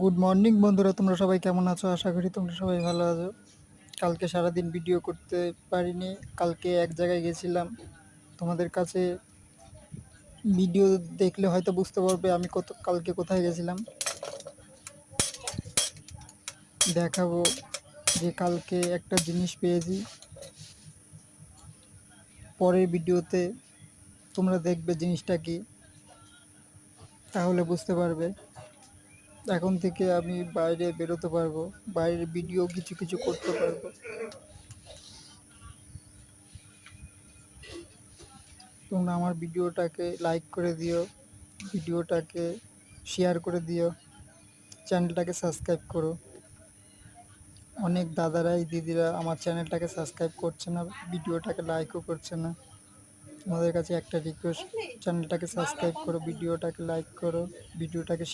Good morning বন্ধুরা, তোমরা সবাই কেমন আছো? আশা করি তোমরা সবাই ভালো আছো। কালকে সারাদিন ভিডিও করতে পারিনি। কালকে এক জায়গায় গেছিলাম। তোমাদের কাছে ভিডিও দেখলে হয়তো বুঝতে পারবে আমি কালকে কোথায় গেছিলাম। দেখাবো যে কালকে একটা জিনিস পেয়েছি। পরের ভিডিওতে তোমরা দেখবে জিনিসটা কি, তাহলে বুঝতে পারবে। এখন থেকে আমি বাইরে বেরোতে পারবো, বাইরের ভিডিও কিছু কিছু করতে পারবো। তোমরা আমার ভিডিওটাকে লাইক করে দিও, ভিডিওটাকে শেয়ার করে দিও, চ্যানেলটাকে সাবস্ক্রাইব করো। অনেক দাদারাই দিদিরা আমার চ্যানেলটাকে সাবস্ক্রাইব করছে না, ভিডিওটাকে লাইকও করছে না। তোমাদের কাছে একটা রিকোয়েস্ট, চ্যানেলটাকে সাবস্ক্রাইব করো, ভিডিওটাকে লাইক করো, ভিডিওটাকে